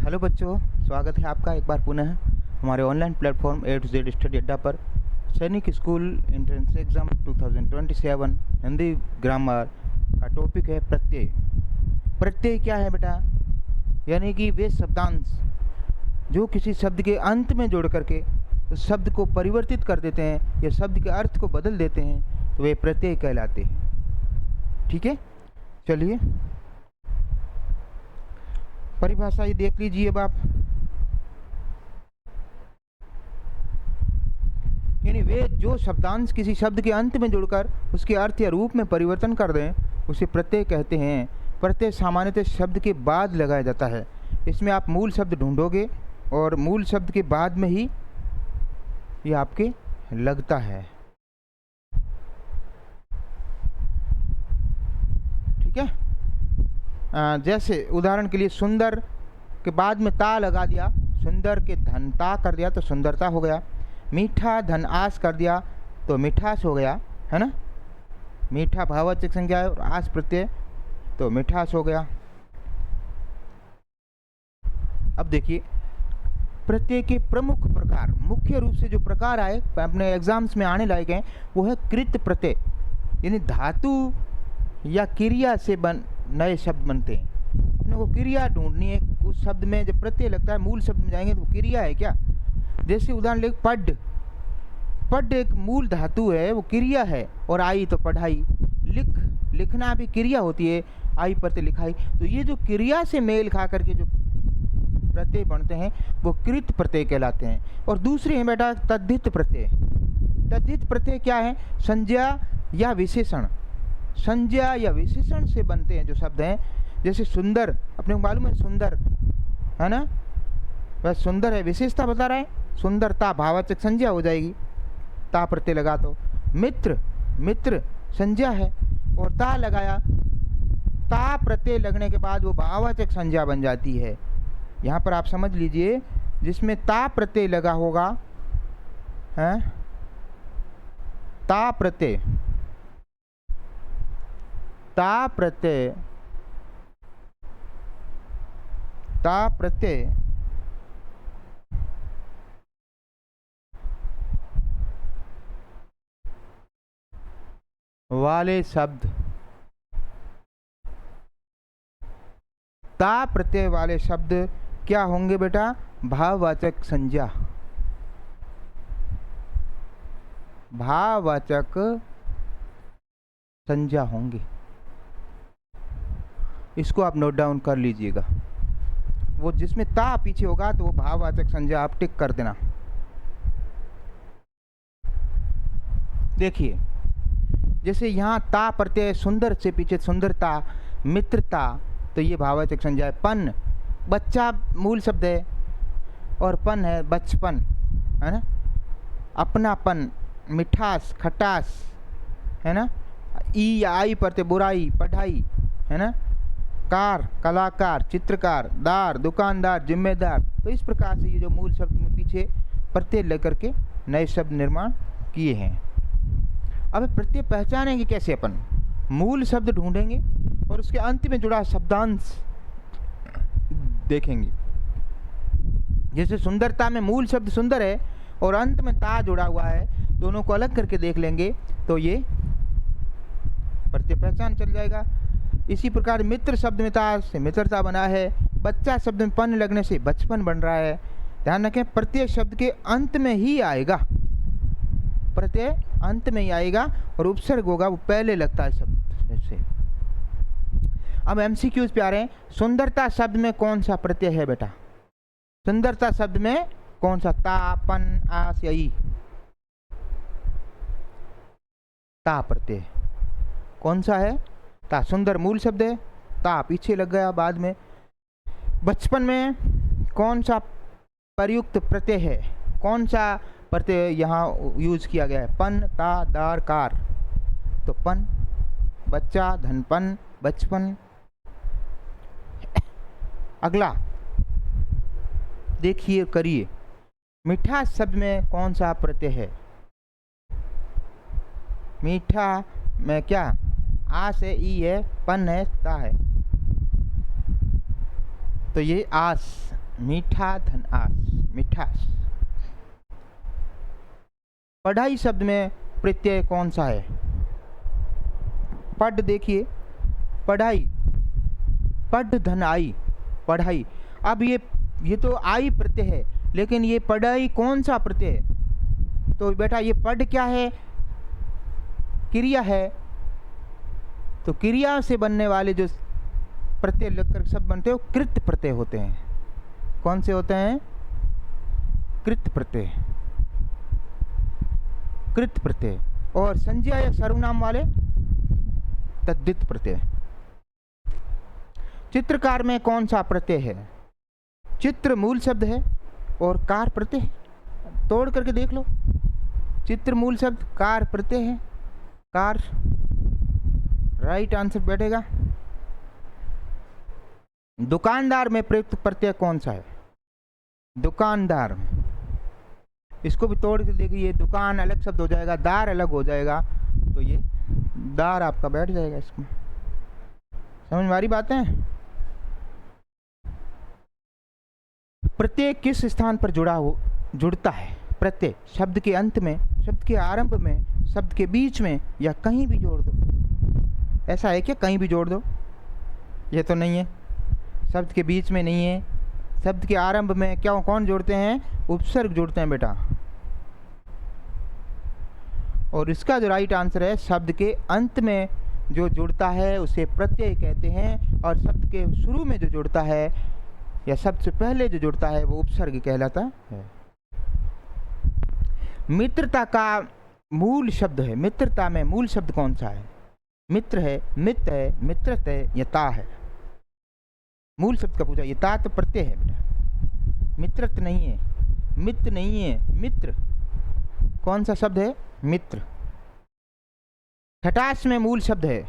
Hello बच्चों, स्वागत है आपका एक बार पुनः हमारे online platform A to Z study अड्डा पर। सैनिक school entrance exam 2027 Hindi grammar का टॉपिक है प्रत्यय। प्रत्यय क्या है बेटा? यानी कि वे शब्दांश जो किसी शब्द के अंत में जोड़ करके उस शब्द को परिवर्तित कर देते हैं या शब्द के अर्थ को बदल देते हैं, तो वे प्रत्यय कहलाते हैं। ठीक है, चलिए परिभाषा ये देख लीजिए अब आप। यानी वे जो शब्दांश किसी शब्द के अंत में जुड़कर उसके अर्थ या रूप में परिवर्तन कर दें, उसे प्रत्यय कहते हैं। प्रत्यय सामान्यतः शब्द के बाद लगाया जाता है। इसमें आप मूल शब्द ढूंढोगे और मूल शब्द के बाद में ही ये आपके लगता है। ठीक है, जैसे उदाहरण के लिए सुंदर के बाद में ता लगा दिया, सुंदर के धनता कर दिया तो सुंदरता हो गया। मीठा धन आस कर दिया तो मिठास हो गया, है ना। मीठा भाववाचक संज्ञा है और आस प्रत्यय तो मिठास हो गया। अब देखिए प्रत्यय के प्रमुख प्रकार, मुख्य रूप से जो प्रकार आए अपने एग्जाम्स में आने लायक हैं, वो है कृत प्रत्यय। यानी धातु या क्रिया से नए शब्द बनते हैं। अपने को क्रिया ढूंढनी है उस शब्द में। जब प्रत्यय लगता है मूल शब्द में जाएंगे तो क्रिया है क्या। जैसे उदाहरण ले पढ़, पढ़ एक मूल धातु है, वो क्रिया है। और आई तो पढ़ाई, लिख, लिखना भी क्रिया होती है, आई प्रत्यय लिखाई। तो ये जो क्रिया से मेल खा करके जो प्रत्यय बनते हैं वो कृत प्रत्यय कहलाते हैं। और दूसरे हैं बेटा तद्धित प्रत्यय। तद्धित प्रत्यय क्या है? संज्ञा या विशेषण, संज्ञा या विशेषण से बनते हैं जो शब्द हैं। जैसे सुंदर, अपने को मालूम है सुंदर, है ना, बस सुंदर है, विशेषता बता रहा है। सुंदरता भाववाचक संज्ञा हो जाएगी, ता प्रत्यय लगा तो। मित्र, मित्र संज्ञा है और ता लगाया, ता प्रत्यय लगने के बाद वो भाववाचक संज्ञा बन जाती है। यहाँ पर आप समझ लीजिए, जिसमें ता प्रत्यय लगा होगा, है ता प्रत्यय, ता प्रत्यय, ता प्रत्यय वाले शब्द, ता प्रत्यय वाले शब्द क्या होंगे बेटा? भाववाचक संज्ञा, भाववाचक संज्ञा होंगे। इसको आप नोट डाउन कर लीजिएगा। वो जिसमें ता पीछे होगा तो वो भाववाचक संज्ञा आप टिक कर देना। देखिए जैसे यहाँ ता प्रत्यय सुंदर से पीछे सुंदरता, मित्रता, तो ये भाववाचक संज्ञा है। पन, बच्चा मूल शब्द है और पन है बचपन, है ना। अपनापन, मिठास, खटास, है ना। ई या आई प्रत्यय बुराई, पढ़ाई, है ना। कार कलाकार, चित्रकार, दार दुकानदार, जिम्मेदार। तो इस प्रकार से ये जो मूल शब्द में पीछे प्रत्यय लेकर के नए शब्द निर्माण किए हैं। अब प्रत्यय पहचानेंगे कैसे? अपन मूल शब्द ढूंढेंगे और उसके अंत में जुड़ा शब्दांश देखेंगे। जैसे सुंदरता में मूल शब्द सुंदर है और अंत में ता जुड़ा हुआ है, दोनों को अलग करके देख लेंगे तो ये प्रत्यय पहचान चल जाएगा। इसी प्रकार मित्र शब्द में ता से मित्रता बना है, बच्चा शब्द में पन लगने से बचपन बन रहा है। ध्यान रखें प्रत्यय शब्द के अंत में ही आएगा, प्रत्यय अंत में ही आएगा और उपसर्ग होगा वो पहले लगता है शब्द से। अब एमसीक्यूज पे आ रहे हैं। सुंदरता शब्द में कौन सा प्रत्यय है बेटा? सुंदरता शब्द में कौन सा? ता, पन, आस या ई? ता प्रत्यय कौन सा है? ता। सुंदर मूल शब्द है, ता पीछे लग गया बाद में। बचपन में कौन सा प्रयुक्त प्रत्यय है? कौन सा प्रत्यय यहाँ यूज किया गया है? पन, ता, दार, कार। तो पन, बच्चा, धनपन, बचपन। अगला देखिए, करिए। मीठा शब्द में कौन सा प्रत्यय है? मीठा में क्या? आ से ई है, पन है, ता है, तो ये आस, मीठा धन आस, मिठास। पढ़ाई शब्द में प्रत्यय कौन सा है? पढ़, देखिए पढ़ाई, पढ़ धन आई, पढ़ाई। अब ये तो आई प्रत्यय है, लेकिन ये पढ़ाई कौन सा प्रत्यय है? तो बेटा ये पढ़ क्या है? क्रिया है। तो क्रिया से बनने वाले जो प्रत्यय लगकर शब्द बनते हैं वो कृत प्रत्यय होते हैं। कौन से होते हैं? कृत प्रत्यय, कृत प्रत्यय। और संज्ञा या सर्वनाम वाले तद्धित प्रत्यय। चित्रकार में कौन सा प्रत्यय है? चित्र मूल शब्द है और कार प्रत्यय है। तोड़ करके देख लो, चित्र मूल शब्द, कार प्रत्यय है, कार राइट आंसर बैठेगा। दुकानदार में प्रयुक्त प्रत्यय कौन सा है? दुकानदार, इसको भी तोड़ के देखिए, दुकान अलग शब्द हो जाएगा, दार अलग हो जाएगा, तो ये दार आपका बैठ जाएगा इसमें। समझ में आ रही बातें? प्रत्यय किस स्थान पर जुड़ता है? प्रत्यय शब्द के अंत में, शब्द के आरंभ में, शब्द के बीच में, या कहीं भी जोड़ दो। ऐसा है क्या कहीं भी जोड़ दो? ये तो नहीं है। शब्द के बीच में नहीं है। शब्द के आरंभ में क्या कौन जोड़ते हैं? उपसर्ग जोड़ते हैं बेटा। और इसका जो राइट आंसर है, शब्द के अंत में जो जुड़ता है उसे प्रत्यय कहते हैं, और शब्द के शुरू में जो जुड़ता है या शब्द से पहले जो जुड़ता है वो उपसर्ग कहलाता है। मित्रता का मूल शब्द है, मित्रता में मूल शब्द कौन सा है? मित्र है, मित्र है, मित्रत है, या ता है? मूल शब्द का पूछा, ये ता तो प्रत्यय है बेटा, मित्रत नहीं है, मित्र नहीं है, मित्र। कौन सा शब्द है? मित्र। खटास में मूल शब्द है।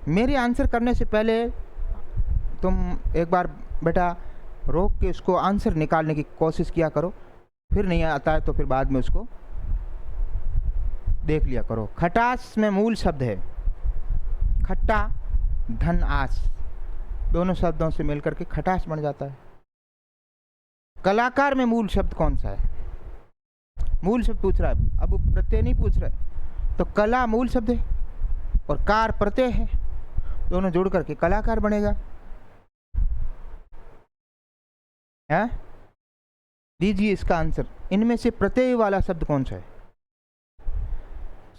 मेरे आंसर करने से पहले तुम एक बार बेटा रोक के उसको आंसर निकालने की कोशिश किया करो, फिर नहीं आता है तो फिर बाद में उसको देख लिया करो। खटास में मूल शब्द है खट्टा धन आस, दोनों शब्दों से मिलकर के खटास बन जाता है। कलाकार में मूल शब्द कौन सा है? मूल शब्द पूछ रहा है, अब प्रत्यय नहीं पूछ रहा है। तो कला मूल शब्द है और कार प्रत्यय है, दोनों जोड़ करके कलाकार बनेगा। है? दीजिए इसका आंसर। इनमें से प्रत्यय वाला शब्द कौन सा है?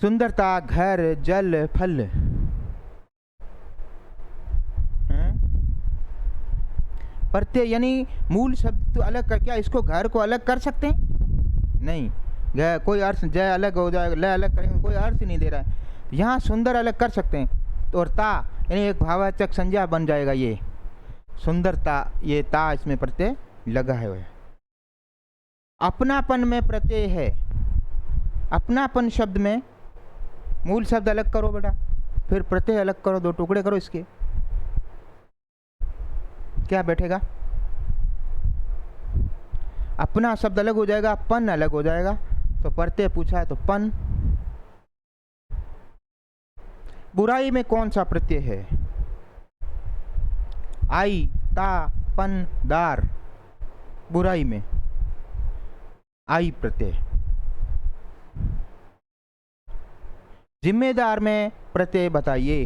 सुंदरता, घर, जल, फल। प्रत्यय यानी मूल शब्द तो अलग कर, क्या इसको घर को अलग कर सकते हैं? नहीं, कोई अर्थ, जय अलग हो जाएगा, ल अलग करेंगे, कोई अर्थ नहीं दे रहा है। यहाँ सुंदर अलग कर सकते हैं, तो और ता यानी एक भाववाचक संज्ञा बन जाएगा। ये सुंदरता, ये ता इसमें प्रत्यय लगा है। अपनापन में प्रत्यय है। अपनापन शब्द में मूल शब्द अलग करो बेटा, फिर प्रत्यय अलग करो, दो टुकड़े करो इसके, क्या बैठेगा? अपना शब्द अलग हो जाएगा, पन अलग हो जाएगा, तो प्रत्यय पूछा है तो पन। बुराई में कौन सा प्रत्यय है? आई, ता, पन, दार। बुराई में आई प्रत्यय। जिम्मेदार में प्रत्यय बताइए,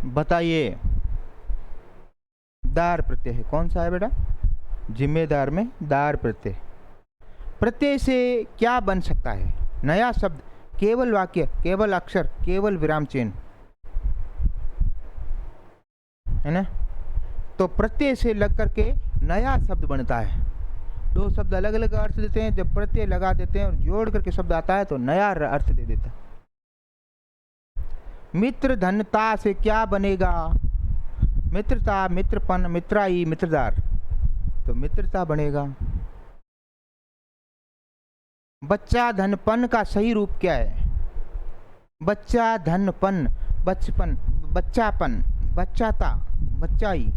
बताइए। दार प्रत्यय है। कौन सा है बेटा? जिम्मेदार में दार प्रत्यय। प्रत्यय से क्या बन सकता है? नया शब्द, केवल वाक्य, केवल अक्षर, केवल विराम चिन्ह, है ना? तो प्रत्यय से लग करके नया शब्द बनता है। दो शब्द अलग अलग अर्थ देते हैं, जब प्रत्यय लगा देते हैं और जोड़ करके शब्द आता है तो नया अर्थ दे देता है। मित्र धनता से क्या बनेगा? मित्रता, मित्रपन, मित्राई, मित्रदार, तो मित्रता बनेगा। बच्चा धनपन का सही रूप क्या है? बच्चा धनपन, बचपन, बच्चापन, बच्चाता, बच्चाई,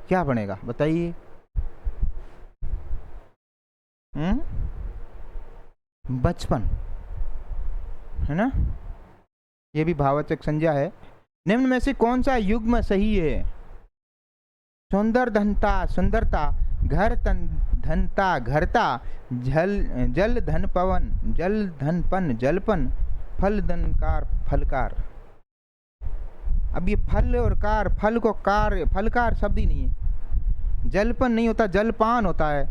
क्या बनेगा बताइए? बचपन, है ना? ये भी भाववाचक संज्ञा है, निम्न में से कौन सा युग्म सही है? सुंदर धनता सुंदरता, घर तन धनता घरता, जल धन पवन, जल धन पन जलपन, फल धनकार फलकार। अब ये फल और कार, फल को कार, फलकार शब्द ही नहीं है। जलपन नहीं होता, जलपान होता है।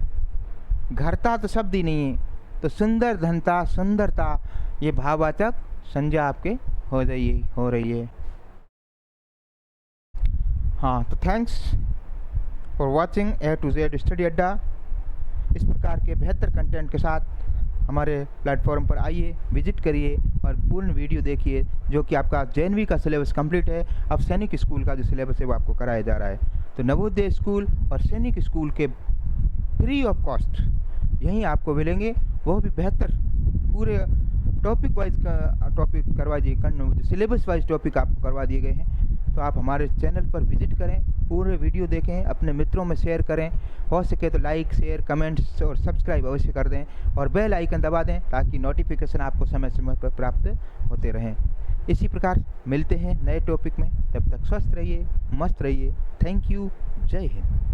घरता तो शब्द ही नहीं है। तो सुंदर धनता सुंदरता, ये भाववाचक संज्ञा आपके हो रही है। हाँ, तो thanks for watching A to Z study अड्डा। इस प्रकार के बेहतर कंटेंट के साथ हमारे प्लेटफॉर्म पर आइए, विजिट करिए और पूर्ण वीडियो देखिए, जो कि आपका JNV का सिलेबस कंप्लीट है। अब सैनिक स्कूल का जो सिलेबस है वो आपको कराया जा रहा है। तो नवोदय स्कूल और सैनिक स्कूल के फ्री ऑफ कॉस्ट यहीं आपको मिलेंगे, वो भी बेहतर पूरे टॉपिक वाइज का टॉपिक करवा दिए, सिलेबस वाइज टॉपिक आपको करवा दिए गए हैं। तो आप हमारे चैनल पर विजिट करें, पूरे वीडियो देखें, अपने मित्रों में शेयर करें, हो सके तो लाइक शेयर कमेंट्स और सब्सक्राइब अवश्य कर दें और बेल आइकन दबा दें ताकि नोटिफिकेशन आपको समय समय पर प्राप्त होते रहें। इसी प्रकार मिलते हैं नए टॉपिक में, तब तक स्वस्थ रहिए, मस्त रहिए। Thank you. जय हिंद।